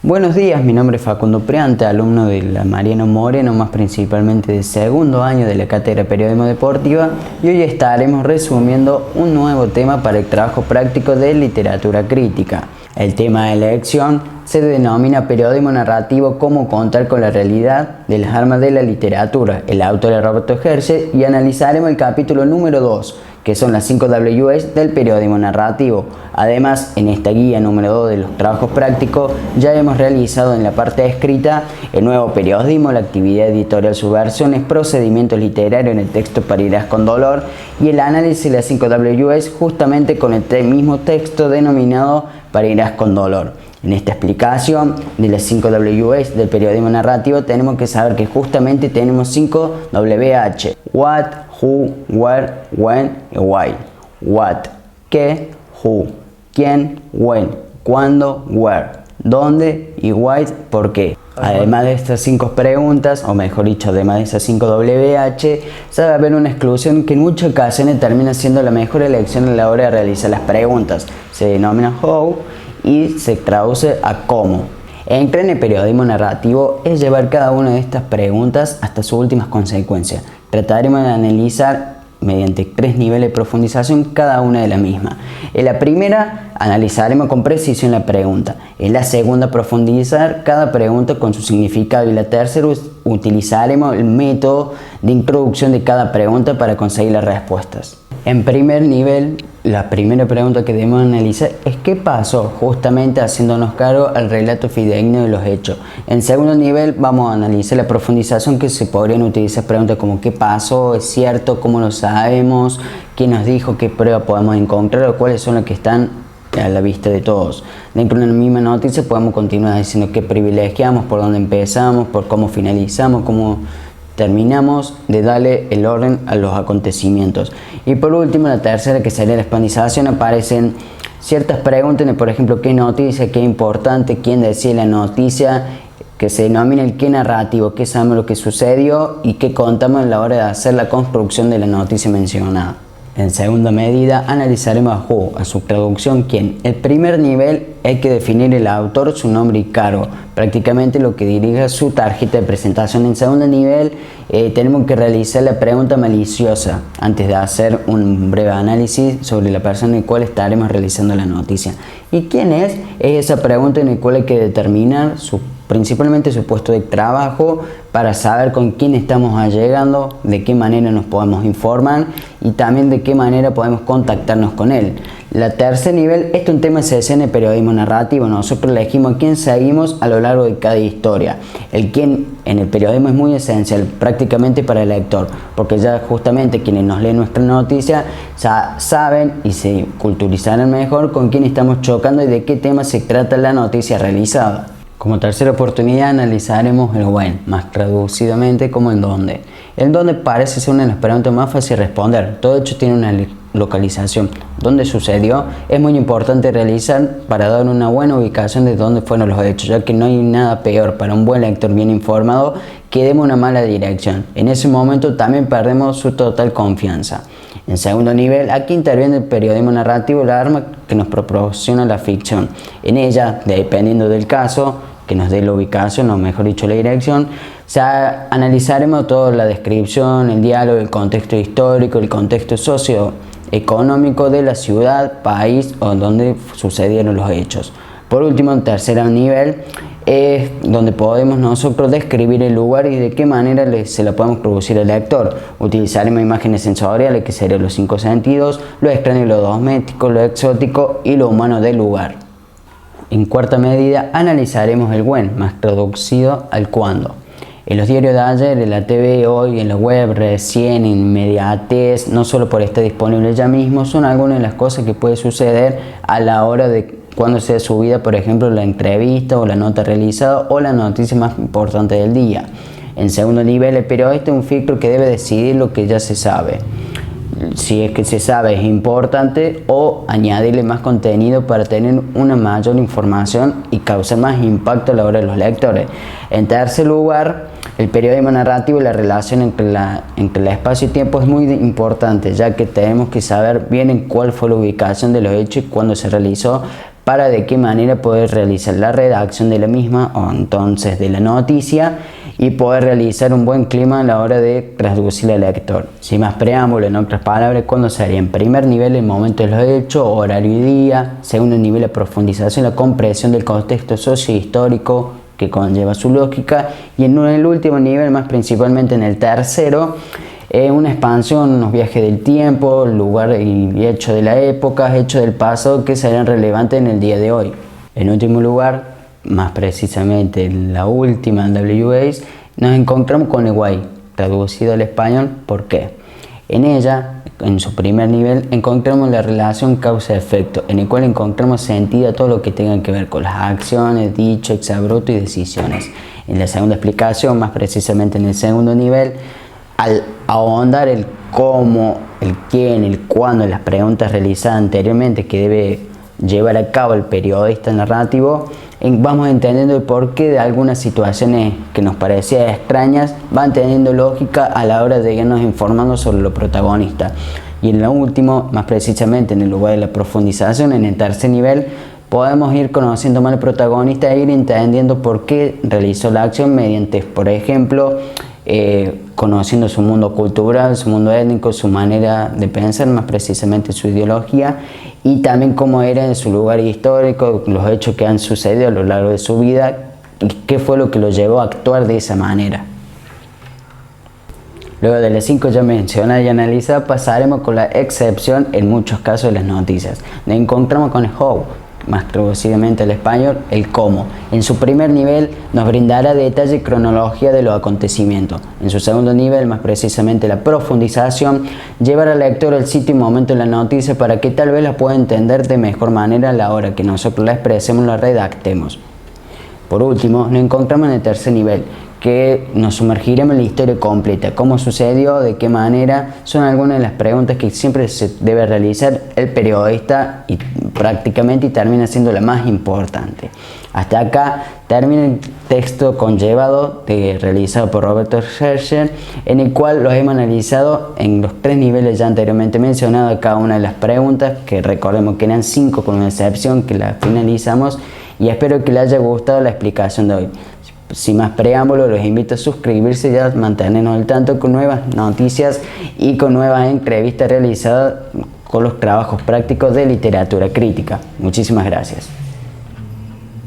Buenos días, mi nombre es Facundo Priante, alumno de la Mariano Moreno, más principalmente de segundo año de la Cátedra de Periodismo Deportiva, y hoy estaremos resumiendo un nuevo tema para el trabajo práctico de literatura crítica. El tema de elección se denomina periodismo narrativo, cómo contar con la realidad de las armas de la literatura. El autor es Roberto Herce y analizaremos el capítulo número 2, que son las 5 Ws del periodismo narrativo. Además, en esta guía número 2 de los trabajos prácticos, ya hemos realizado en la parte escrita el nuevo periodismo, la actividad editorial subversiones, procedimientos literarios en el texto Parirás con dolor y el análisis de las 5 Ws justamente con el mismo texto denominado Parirás con dolor. En esta explicación de las 5 Ws del periodismo narrativo tenemos que saber que justamente tenemos 5 WH. What, who, where, when y why. What, qué, who, quién, when, cuándo, where, dónde y why, por qué. Además de estas 5 preguntas, o mejor dicho, además de esas 5 WH, sabe haber una exclusión que en muchas ocasiones termina siendo la mejor elección a la hora de realizar las preguntas. Se denomina how y se traduce a cómo. En el periodismo narrativo es llevar cada una de estas preguntas hasta sus últimas consecuencias. Trataremos de analizar mediante 3 niveles de profundización cada una de las mismas. En la primera analizaremos con precisión la pregunta. En la segunda profundizar cada pregunta con su significado. Y la tercera utilizaremos el método de introducción de cada pregunta para conseguir las respuestas. En primer nivel, la primera pregunta que debemos analizar es qué pasó, justamente haciéndonos cargo al relato fidedigno de los hechos. En segundo nivel vamos a analizar la profundización, que se podrían utilizar preguntas como qué pasó, es cierto, cómo lo sabemos, quién nos dijo, qué prueba podemos encontrar o cuáles son las que están a la vista de todos. Dentro de la misma noticia podemos continuar diciendo qué privilegiamos, por dónde empezamos, por cómo finalizamos, cómo terminamos de darle el orden a los acontecimientos. Y por último, la tercera, que sería la expandización, aparecen ciertas preguntas, por ejemplo, qué noticia, qué importante, quién decía la noticia, que se denomina el qué narrativo, qué sabemos lo que sucedió y qué contamos a la hora de hacer la construcción de la noticia mencionada. En segunda medida, analizaremos a who, a su traducción quién. El primer nivel hay que definir el autor, su nombre y cargo, prácticamente lo que dirige su tarjeta de presentación. En segundo nivel, tenemos que realizar la pregunta maliciosa antes de hacer un breve análisis sobre la persona en la cual estaremos realizando la noticia. ¿Y quién es? Es esa pregunta en la cual hay que determinar principalmente su puesto de trabajo para saber con quién estamos allegando, de qué manera nos podemos informar y también de qué manera podemos contactarnos con él. La tercer nivel, este es un tema esencial en el periodismo narrativo. Nosotros elegimos a quién seguimos a lo largo de cada historia. El quién en el periodismo es muy esencial prácticamente para el lector, porque ya justamente quienes nos leen nuestra noticia ya saben y se culturizarán mejor con quién estamos chocando y de qué tema se trata la noticia realizada. Como tercera oportunidad analizaremos el when, más traducidamente como el dónde. El dónde parece ser una de las preguntas más fáciles de responder. Todo hecho tiene una localización. ¿Dónde sucedió? Es muy importante realizar para dar una buena ubicación de dónde fueron los hechos, ya que no hay nada peor para un buen lector bien informado que demos una mala dirección. En ese momento también perdemos su total confianza. En segundo nivel, aquí interviene el periodismo narrativo, la arma que nos proporciona la ficción. En ella, dependiendo del caso, que nos dé la ubicación, o mejor dicho la dirección, analizaremos toda la descripción, el diálogo, el contexto histórico, el contexto socioeconómico de la ciudad, país o donde sucedieron los hechos. Por último, en tercer nivel, es donde podemos nosotros describir el lugar y de qué manera se la podemos producir al lector. Utilizaremos imágenes sensoriales, que serían los 5 sentidos, lo extraño, lo doméstico, lo exótico y lo humano del lugar. En cuarta medida, analizaremos el when, más traducido al cuándo. En los diarios de ayer, en la TV hoy, en la web recién, en inmediatez, no solo por estar disponible ya mismo, son algunas de las cosas que puede suceder a la hora de cuando sea subida, por ejemplo, la entrevista o la nota realizada o la noticia más importante del día. En segundo nivel, el periodista es un filtro que debe decidir lo que ya se sabe. Si es que se sabe es importante, o añadirle más contenido para tener una mayor información y causar más impacto a la hora de los lectores. En tercer lugar, el periodismo narrativo y la relación entre el espacio y tiempo es muy importante, ya que tenemos que saber bien en cuál fue la ubicación de los hechos y cuándo se realizó, para de qué manera poder realizar la redacción de la misma o entonces de la noticia y poder realizar un buen clima a la hora de traducirla al lector. Sin más preámbulo, en otras palabras, ¿cuándo sería? En primer nivel, el momento de los hechos, horario y día. Segundo nivel, la profundización, la comprensión del contexto socio-histórico que conlleva su lógica. Y en el último nivel, más principalmente en el tercero, una expansión, unos viajes del tiempo, lugar y hecho de la época, hechos del pasado que serán relevantes en el día de hoy. En último lugar, más precisamente en la última en WAs, nos encontramos con el why, traducido al español, ¿por qué? En ella, en su primer nivel, encontramos la relación causa-efecto, en el cual encontramos sentido a todo lo que tenga que ver con las acciones, dichos, exabruptos y decisiones. En la segunda explicación, más precisamente en el segundo nivel, al ahondar el cómo, el quién, el cuándo, las preguntas realizadas anteriormente que debe llevar a cabo el periodista narrativo, vamos entendiendo el porqué de algunas situaciones que nos parecían extrañas van teniendo lógica a la hora de irnos informando sobre los protagonistas. Y en lo último, más precisamente en el lugar de la profundización, en el tercer nivel, podemos ir conociendo más al protagonista e ir entendiendo por qué realizó la acción mediante, por ejemplo, conociendo su mundo cultural, su mundo étnico, su manera de pensar, más precisamente su ideología, y también cómo era en su lugar histórico, los hechos que han sucedido a lo largo de su vida y qué fue lo que lo llevó a actuar de esa manera. Luego de las 5 ya mencionadas y analizadas, pasaremos con la excepción en muchos casos de las noticias. Nos encontramos con el how, más traducidamente al español, el cómo. En su primer nivel nos brindará detalle y cronología de los acontecimientos. En su segundo nivel, más precisamente la profundización, llevará al lector al sitio y momento de la noticia para que tal vez la pueda entender de mejor manera a la hora que nosotros la expresemos, la redactemos. Por último, nos encontramos en el tercer nivel, que nos sumergiremos en la historia completa, cómo sucedió, de qué manera, son algunas de las preguntas que siempre se debe realizar el periodista y prácticamente termina siendo la más importante. Hasta acá termina el texto conllevado realizado por Roberto Herscher, en el cual los hemos analizado en los 3 niveles ya anteriormente mencionados, cada una de las preguntas, que recordemos que eran 5 con una excepción que la finalizamos, y espero que les haya gustado la explicación de hoy. Sin más preámbulo, los invito a suscribirse y a mantenernos al tanto con nuevas noticias y con nuevas entrevistas realizadas con los trabajos prácticos de literatura crítica. Muchísimas gracias.